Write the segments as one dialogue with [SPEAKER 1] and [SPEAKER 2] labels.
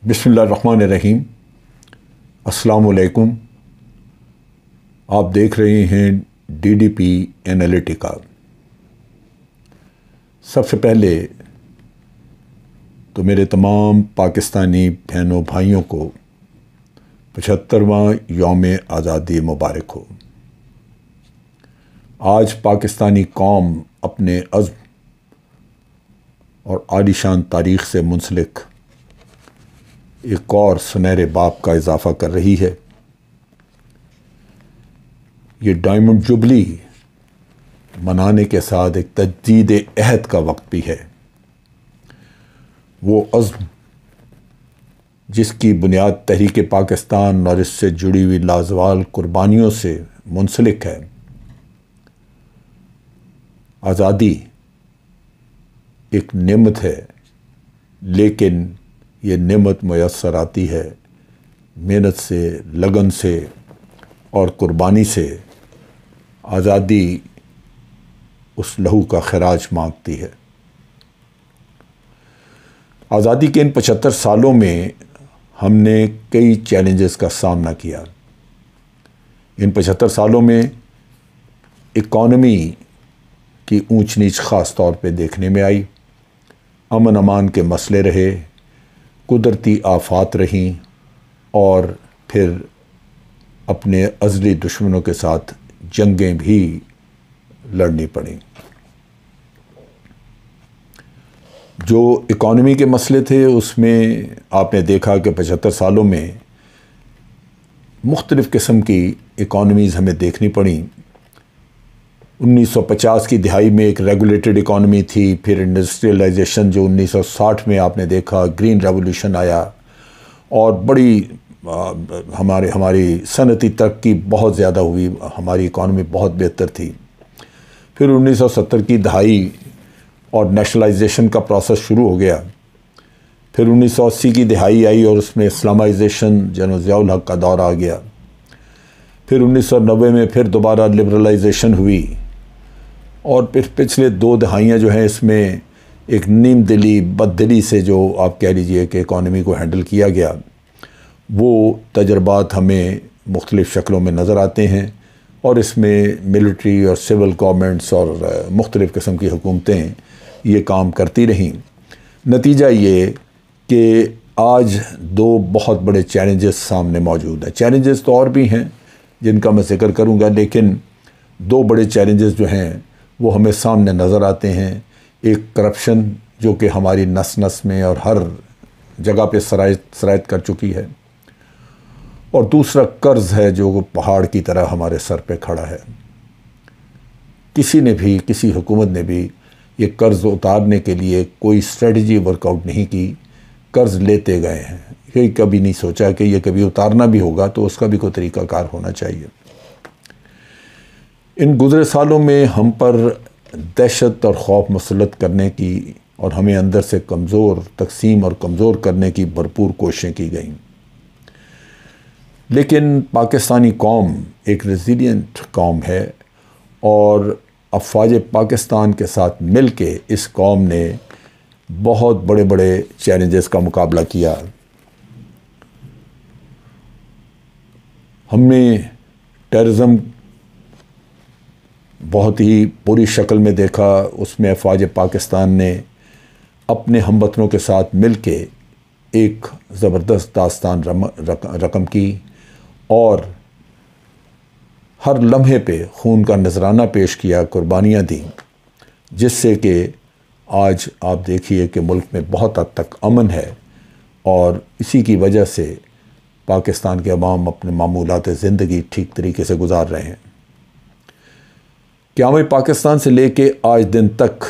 [SPEAKER 1] बिस्मिल्लाहिर्रहमानिर्रहीम। अस्सलामुअलैकुम। आप देख रहे हैं DDP एनालिटिका। सबसे पहले तो मेरे तमाम पाकिस्तानी बहनों भाइयों को 75वां यौम आज़ादी मुबारक हो। आज पाकिस्तानी कौम अपने अज़्म और आलीशान तारीख़ से मुंसलिक एक और सुनहरे बाब का इजाफ़ा कर रही है। ये डायमंड जुबली मनाने के साथ एक तजदीद अहद का वक्त भी है। वो अज़्म जिसकी बुनियाद तहरीक पाकिस्तान और इससे जुड़ी हुई लाजवाल कुर्बानियों से मुंसलिक है। आज़ादी एक नेमत है, लेकिन ये नेमत मुयस्सर आती है मेहनत से, लगन से और कुर्बानी से। आज़ादी उस लहू का खराज मांगती है। आज़ादी के इन 75 सालों में हमने कई चैलेंजेस का सामना किया। इन 75 सालों में इकॉनमी की ऊंच नीच ख़ास तौर पे देखने में आई। अमन अमान के मसले रहे, कुदरती आफात रहीं और फिर अपने अज़ली दुश्मनों के साथ जंगें भी लड़नी पड़ी। जो इकॉनमी के मसले थे उसमें आपने देखा कि 75 सालों में मुख्तलिफ़ किस्म की इकॉनमीज़ हमें देखनी पड़ी। 1950 की दिहाई में एक रेगुलेटेड इकॉनमी थी, फिर इंडस्ट्रियलाइजेशन जो 1960 में आपने देखा, ग्रीन रेवोल्यूशन आया और बड़ी हमारी सनती तरक्की बहुत ज़्यादा हुई, हमारी इकॉनमी बहुत बेहतर थी। फिर 1970 की दिहाई और नेशनलाइजेशन का प्रोसेस शुरू हो गया। फिर 1980 की दिहाई आई और उसमें इस्लामाइजेशन, जनरल ज़ियाउल हक का दौर आ गया। फिर 1990 में फिर दोबारा लिबरलाइजेशन हुई और फिर पिछले 2 दहाइयाँ जो हैं इसमें एक नीम दिली, बददिली से जो आप कह लीजिए कि इकॉनमी को हैंडल किया गया। वो तजर्बात हमें मुख्तलिफ़ शक्लों में नज़र आते हैं और इसमें मिलिट्री और सिविल गवर्नमेंट्स और मुख्तलिफ़ किस्म की हुकूमतें ये काम करती रहीं। नतीजा ये कि आज 2 बहुत बड़े चैलेंजेस सामने मौजूद हैं। चैलेंजेस तो और भी हैं जिनका मैं जिक्र करूँगा, लेकिन 2 बड़े चैलेंजेस जो हैं वो हमें सामने नज़र आते हैं। एक करप्शन जो कि हमारी नस नस में और हर जगह पे सरायत कर चुकी है, और दूसरा कर्ज़ है जो पहाड़ की तरह हमारे सर पे खड़ा है। किसी हुकूमत ने भी ये कर्ज़ उतारने के लिए कोई स्ट्रेटजी वर्कआउट नहीं की। कर्ज़ लेते गए हैं, ये कभी नहीं सोचा कि ये कभी उतारना भी होगा तो उसका भी कोई तरीक़ाकार होना चाहिए। इन गुज़रे सालों में हम पर दहशत और खौफ मुसल्लत करने की और हमें अंदर से तकसीम और कमज़ोर करने की भरपूर कोशिशें की गईं, लेकिन पाकिस्तानी कौम एक रेज़िलिएंट कौम है और अफ़वाज पाकिस्तान के साथ मिल के इस कौम ने बहुत बड़े बड़े चैलेंजेस का मुकाबला किया। हमने टेररिज्म बहुत ही बुरी शक्ल में देखा। उसमें अफ़वाज पाकिस्तान ने अपने हमवतनों के साथ मिल के एक ज़बरदस्त दास्तान रकम की और हर लम्हे पे खून का नजराना पेश किया, कुर्बानियाँ दी, जिससे कि आज आप देखिए कि मुल्क में बहुत हद तक अमन है और इसी की वजह से पाकिस्तान के अवाम अपने मामूलात ज़िंदगी ठीक तरीके से गुजार रहे हैं। क़याम पाकिस्तान से लेके आज दिन तक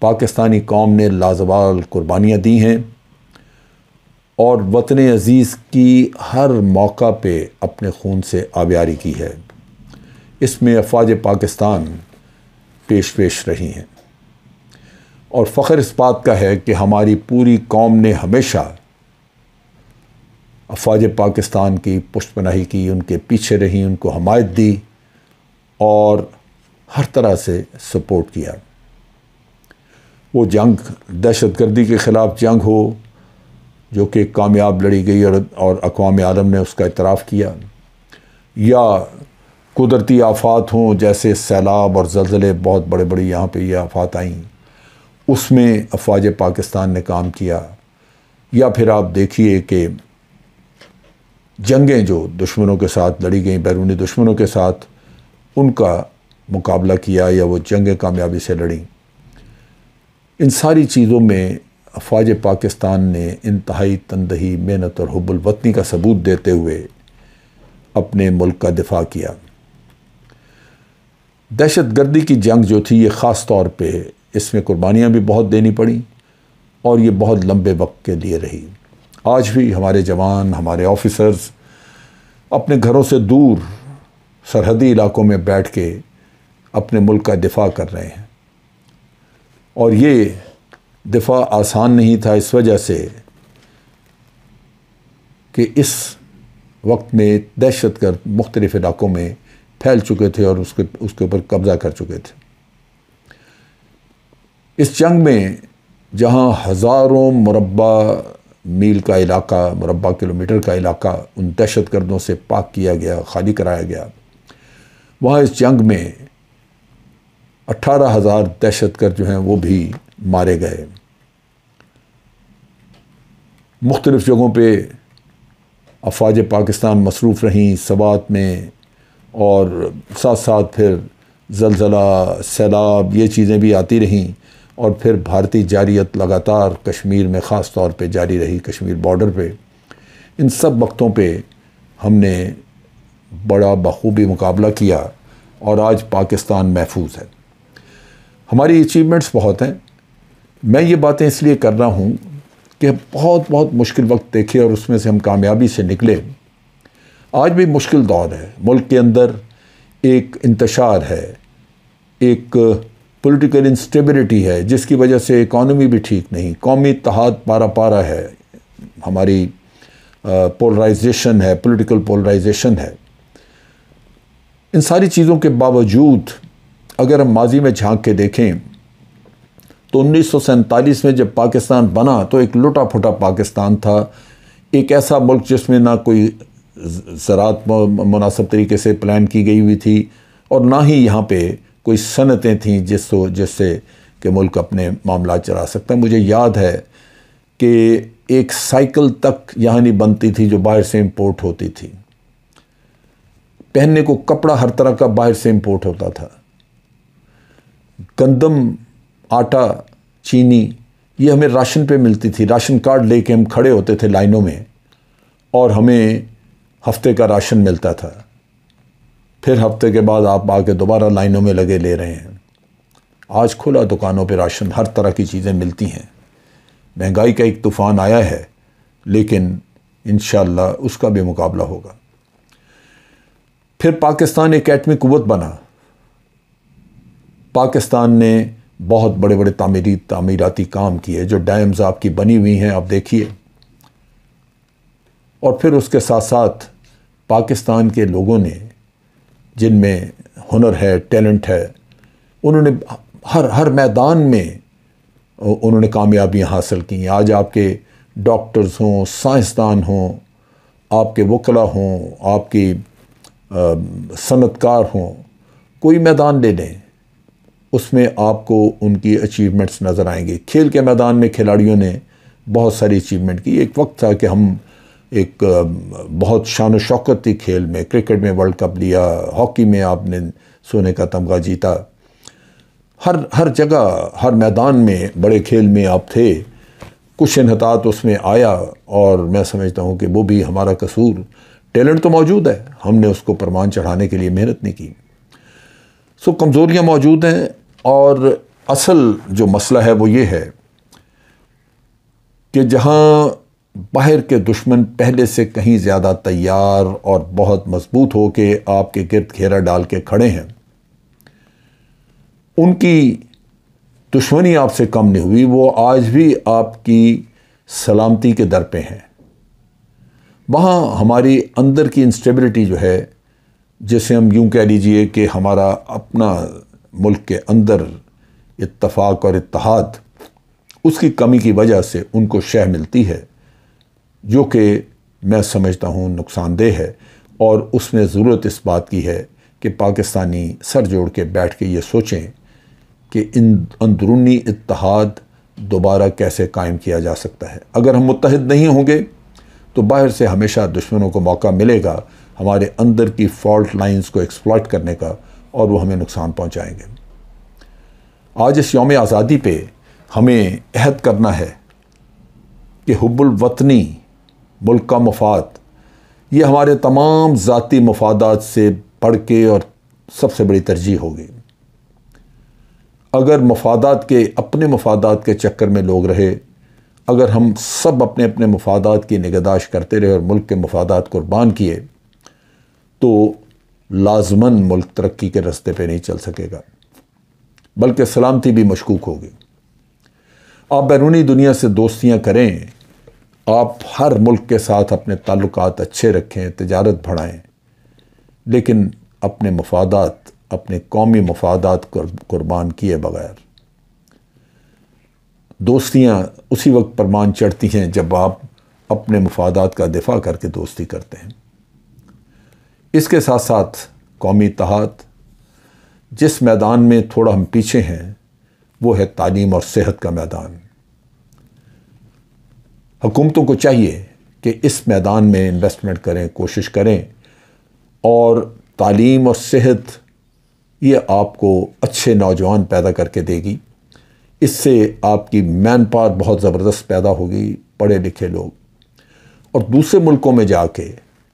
[SPEAKER 1] पाकिस्तानी कौम ने लाजवाल कुर्बानियाँ दी हैं और वतन अज़ीज़ की हर मौका पे अपने खून से आबियारी की है। इसमें अफ़वाज पाकिस्तान पेश रही हैं और फ़ख्र इस बात का है कि हमारी पूरी कौम ने हमेशा अफ़वाज पाकिस्तान की पुष्टपनाही की, उनके पीछे रही, उनको हमायत दी और हर तरह से सपोर्ट किया। वो जंग दहशतगर्दी के ख़िलाफ़ जंग हो, जो कि कामयाब लड़ी गई और अक़वाम आलम ने उसका इतराफ़ किया, या कुदरती आफ़ात हों जैसे सैलाब और ज़लज़ले, बहुत बड़े बड़े यहाँ पे ये आफ़ात आईं, उसमें अफ़वाज पाकिस्तान ने काम किया। या फिर आप देखिए कि जंगें जो दुश्मनों के साथ लड़ी गई, बैरूनी दुश्मनों के साथ, उनका मुकाबला किया या वो जंगें कामयाबी से लड़ी। इन सारी चीज़ों में अफ़वाज पाकिस्तान ने इंतहाई तनदही, मेहनत और हुब्बुल वतनी का सबूत देते हुए अपने मुल्क का दिफा किया। दहशत गर्दी की जंग जो थी, ये ख़ास तौर पे इसमें कुर्बानियाँ भी बहुत देनी पड़ी और ये बहुत लंबे वक्त के लिए रही। आज भी हमारे जवान, हमारे ऑफिसर्स अपने घरों से दूर सरहदी इलाकों में बैठ के अपने मुल्क का दिफा कर रहे हैं, और ये दिफा आसान नहीं था इस वजह से कि इस वक्त में दहशतगर्द मुख्तलिफ़ इलाकों में फैल चुके थे और उसके ऊपर कब्ज़ा कर चुके थे। इस जंग में जहाँ हज़ारों मुरब्बा मील का इलाका, मुरब्बा किलोमीटर का इलाका उन दहशतगर्दों से पाक किया गया, खाली कराया गया, वहाँ इस जंग में 18,000 दहशतगर्द जो हैं वो भी मारे गए। मुख्तलिफ़ जगहों पे अफ़वाज पाकिस्तान मसरूफ़ रहीं सवात में, और साथ साथ फिर ज़लज़ला, सैलाब, ये चीज़ें भी आती रहीं, और फिर भारतीय जारियत लगातार कश्मीर में ख़ास तौर पे जारी रही, कश्मीर बॉर्डर पे। इन सब वक्तों पे हमने बड़ा बखूबी मुकाबला किया और आज पाकिस्तान महफूज है। हमारी अचीवमेंट्स बहुत हैं। मैं ये बातें इसलिए कर रहा हूँ कि बहुत बहुत मुश्किल वक्त देखे और उसमें से हम कामयाबी से निकले। आज भी मुश्किल दौर है, मुल्क के अंदर एक इंतशार है, एक पॉलिटिकल इंस्टेबिलिटी है जिसकी वजह से इकॉनमी भी ठीक नहीं, कौमी इत्तेहाद पारा पारा है, हमारी पोलराइजेशन है, पॉलिटिकल पोलराइजेशन है। इन सारी चीज़ों के बावजूद अगर हम माजी में झांक के देखें तो 1947 में जब पाकिस्तान बना तो एक लुटा फुटा पाकिस्तान था, एक ऐसा मुल्क जिसमें ना कोई ज़राअत मुनासिब तरीके से प्लान की गई हुई थी और ना ही यहाँ पे कोई सनतें थीं जिससे कि मुल्क अपने मामला चला सकता है। मुझे याद है कि एक साइकिल तक यहाँ नहीं बनती थी जो बाहर से इंपोर्ट होती थी, पहनने को कपड़ा हर तरह का बाहर से इंपोर्ट होता था, गंदम, आटा, चीनी ये हमें राशन पे मिलती थी। राशन कार्ड लेके हम खड़े होते थे लाइनों में और हमें हफ्ते का राशन मिलता था। फिर हफ्ते के बाद आप आके दोबारा लाइनों में लगे ले रहे हैं। आज खुला दुकानों पे राशन, हर तरह की चीज़ें मिलती हैं। महंगाई का एक तूफ़ान आया है, लेकिन इंशाअल्लाह उसका भी मुकाबला होगा। फिर पाकिस्तान एक एटमी कुव्वत बना। पाकिस्तान ने बहुत बड़े बड़े तामीराती काम किए, जो डैम्स आपकी बनी हुई हैं आप देखिए। और फिर उसके साथ साथ पाकिस्तान के लोगों ने, जिनमें हुनर है, टैलेंट है, उन्होंने हर मैदान में उन्होंने कामयाबियाँ हासिल की। आज आपके डॉक्टर्स हों, साइंसदान हों, आपके वकला हों, आपकी सनतकार हों, कोई मैदान ले लें, उसमें आपको उनकी अचीवमेंट्स नज़र आएंगी। खेल के मैदान में खिलाड़ियों ने बहुत सारी अचीवमेंट की। एक वक्त था कि हम एक बहुत शान व शौकत थी खेल में, क्रिकेट में वर्ल्ड कप लिया, हॉकी में आपने सोने का तमगा जीता, हर जगह, हर मैदान में, बड़े खेल में आप थे। कुछ इन्हतात उसमें आया और मैं समझता हूँ कि वो भी हमारा कसूर। टैलेंट तो मौजूद है, हमने उसको परवान चढ़ाने के लिए मेहनत नहीं की। सो कमज़ोरियाँ मौजूद हैं और असल जो मसला है वो ये है कि जहाँ बाहर के दुश्मन पहले से कहीं ज़्यादा तैयार और बहुत मजबूत हो के आपके गिर्द घेरा डाल के खड़े हैं, उनकी दुश्मनी आपसे कम नहीं हुई, वो आज भी आपकी सलामती के दर पे हैं। वहाँ हमारी अंदर की इंस्टेबिलिटी जो है, जिसे हम यूँ कह लीजिए कि हमारा अपना मुल्क के अंदर इत्तफाक और इत्तेहाद, उसकी कमी की वजह से उनको शह मिलती है। जो कि मैं समझता हूँ नुकसानदेह है। और उसमें ज़रूरत इस बात की है कि पाकिस्तानी सर जोड़ के बैठ के ये सोचें कि इन अंदरूनी इत्तेहाद दोबारा कैसे कायम किया जा सकता है। अगर हम मुत्तहिद नहीं होंगे तो बाहर से हमेशा दुश्मनों को मौका मिलेगा हमारे अंदर की फॉल्ट लाइंस को एक्सप्लॉइट करने का, और वो हमें नुकसान पहुंचाएंगे। आज इस यौम आज़ादी पे हमें अहद करना है कि हुब्बुल वतनी, मुल्क का मफाद, ये हमारे तमाम ज़ाती मफादात से बढ़ के और सबसे बड़ी तरजीह होगी। अगर मफादात के, अपने मफादात के चक्कर में लोग रहे, अगर हम सब अपने अपने मफादात की निगहदाश्त करते रहे और मुल्क के मफादात कुर्बान किए, तो लाजमन मुल्क तरक्की के रास्ते पे नहीं चल सकेगा, बल्कि सलामती भी मशकूक होगी। आप बैरूनी दुनिया से दोस्तियां करें, आप हर मुल्क के साथ अपने ताल्लुकात अच्छे रखें, तिजारत बढ़ाएं, लेकिन अपने मफादात, अपने कौमी मफादात कुर्बान किए बगैर। दोस्तियां उसी वक्त परमान चढ़ती हैं जब आप अपने मफादात का दिफा करके दोस्ती करते हैं। इसके साथ साथ कौमी इत्तेहाद, जिस मैदान में थोड़ा हम पीछे हैं वो है तालीम और सेहत का मैदान। हुकूमतों को चाहिए कि इस मैदान में इन्वेस्टमेंट करें, कोशिश करें, और तालीम और सेहत ये आपको अच्छे नौजवान पैदा करके देगी। इससे आपकी मैन पावर बहुत ज़बरदस्त पैदा होगी, पढ़े लिखे लोग। और दूसरे मुल्कों में जाके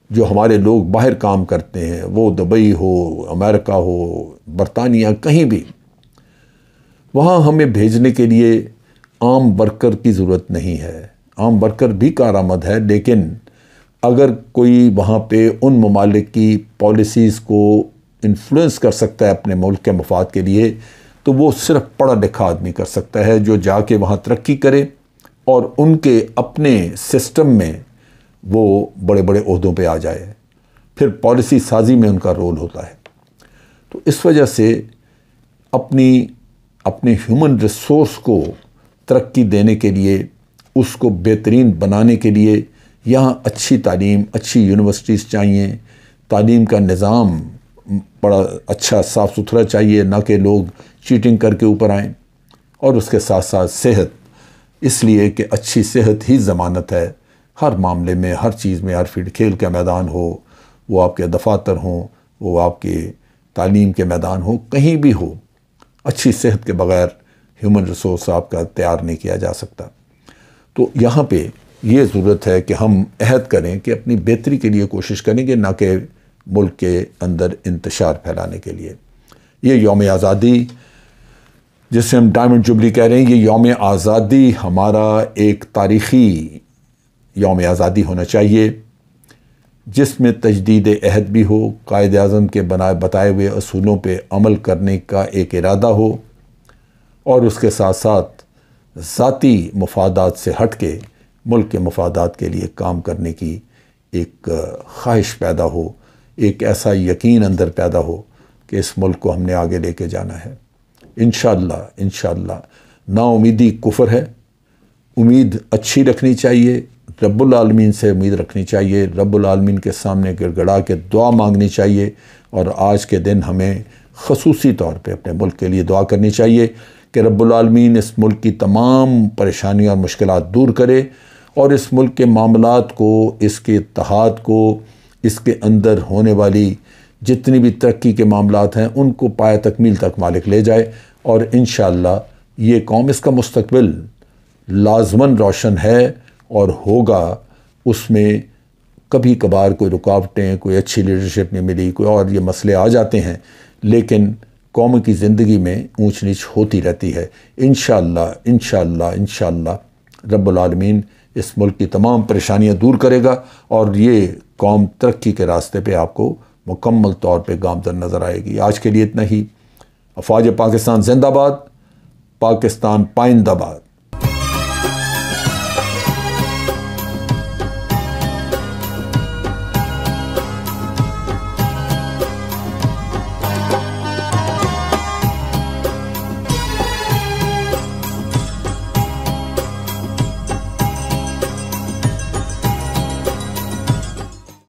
[SPEAKER 1] जो हमारे लोग बाहर काम करते हैं, वो दुबई हो, अमेरिका हो, बरतानिया, कहीं भी, वहाँ हमें भेजने के लिए आम वर्कर की ज़रूरत नहीं है। आम वर्कर भी कारआमद है, लेकिन अगर कोई वहाँ पे उन ममालिक की पॉलिसीज़ को इन्फ्लुएंस कर सकता है अपने मुल्क के मफाद के लिए, तो वो सिर्फ पढ़ा लिखा आदमी कर सकता है, जो जाके वहाँ तरक्की करे और उनके अपने सिस्टम में वो बड़े बड़े ओहदों पे आ जाए। फिर पॉलिसी साजी में उनका रोल होता है। तो इस वजह से अपने ह्यूमन रिसोर्स को तरक्की देने के लिए, उसको बेहतरीन बनाने के लिए यहाँ अच्छी तालीम, अच्छी यूनिवर्सिटीज़ चाहिए, तालीम का निज़ाम बड़ा अच्छा साफ़ सुथरा चाहिए, ना कि लोग चीटिंग करके ऊपर आएँ। और उसके साथ साथ सेहत, इसलिए कि अच्छी सेहत ही ज़मानत है हर मामले में, हर चीज़ में, हर फील्ड, खेल का मैदान हो, वो आपके दफातर हों, वो आपके तालीम के मैदान हो, कहीं भी हो, अच्छी सेहत के बग़ैर ह्यूमन रिसोर्स आपका तैयार नहीं किया जा सकता। तो यहाँ पे ये ज़रूरत है कि हम अहद करें कि अपनी बेहतरी के लिए कोशिश करेंगे, ना कि मुल्क के अंदर इंतशार फैलाने के लिए। ये यौम आज़ादी, जिसे हम डायमंड जुबली कह रहे हैं, ये यौम आज़ादी हमारा एक तारीख़ी यौम आज़ादी होना चाहिए, जिसमें तजदीद अहद भी हो, कायद आज़म के बताए हुए असूलों पे अमल करने का एक इरादा हो, और उसके साथ साथ ज़ाती मफादात से हट के मुल्क के मफादात के लिए काम करने की एक ख्वाहिश पैदा हो, एक ऐसा यकीन अंदर पैदा हो कि इस मुल्क को हमने आगे लेके जाना है। इंशाअल्लाह नाउमीदी कुफ्र है, उम्मीद अच्छी रखनी चाहिए, रब्बुल आलमीन से उम्मीद रखनी चाहिए, रब्बुल आलमीन के सामने गिड़गिड़ा के दुआ मांगनी चाहिए। और आज के दिन हमें ख़ुसूसी तौर पे अपने मुल्क के लिए दुआ करनी चाहिए कि रब्बुल आलमीन इस मुल्क की तमाम परेशानियाँ और मुश्किलात दूर करे, और इस मुल्क के मामलात को, इसके इत्तेहाद को, इसके अंदर होने वाली जितनी भी तरक्की के मामलात हैं, उनको पाया तकमील तक मालिक ले जाए। और इंशाअल्लाह ये कौम, इसका मुस्तकबिल लाजमन रोशन है और होगा। उसमें कभी कभार कोई रुकावटें, कोई अच्छी लीडरशिप नहीं मिली, कोई और ये मसले आ जाते हैं, लेकिन कौम की ज़िंदगी में ऊंच नीच होती रहती है। इंशाअल्लाह रब्बुल आलमीन इस मुल्क की तमाम परेशानियां दूर करेगा, और ये कौम तरक्की के रास्ते पे आपको मुकम्मल तौर पे गामज़न नज़र आएगी। आज के लिए इतना ही। अफ़वाज पाकिस्तान जिंदाबाद, पाकिस्तान पाइंदाबाद।